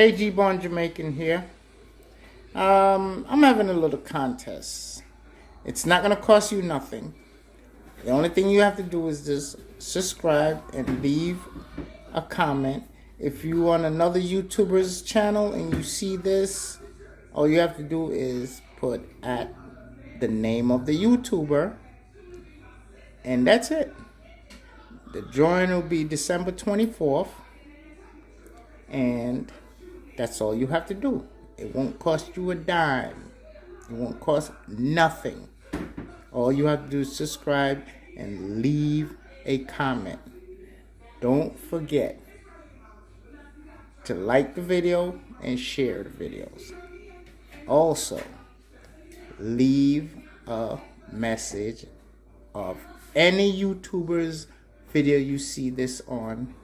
AG Born Jamaican here. I'm having a little contest. It's not going to cost you nothing. The only thing you have to do is just subscribe and leave a comment. If you on another YouTuber's channel and you see this, all you have to do is put at the name of the YouTuber, and that's it. The drawing will be December 24th, and that's all you have to do. It won't cost you a dime. It won't cost nothing. All you have to do is subscribe and leave a comment. Don't forget to like the video and share the videos. Also, leave a message of any YouTuber's video you see this on.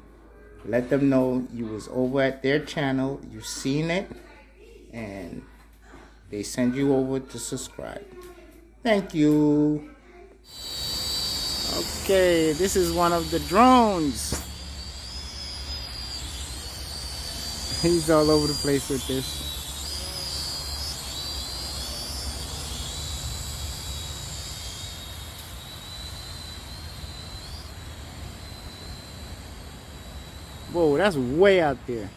Let them know you was over at their channel, you seen it, and they send you over to subscribe. Thank you. Okay, this is one of the drones. He's all over the place with this. Whoa, that's way out there.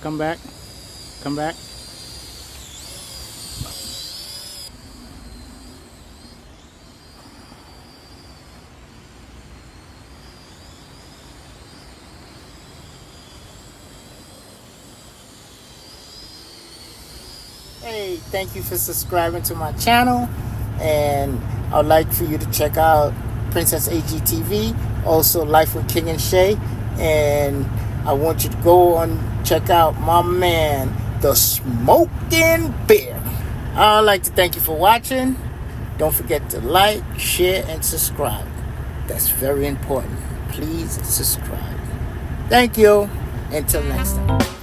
Come back. Come back. Hey, thank you for subscribing to my channel, and I'd like for you to check out PrincessAG Tv, also Life with King and Shay, and I want you to go and check out my man, the Smoken'Bear. I'd like to thank you for watching. Don't forget to like, share, and subscribe. That's very important. Please subscribe. Thank you. Until next time.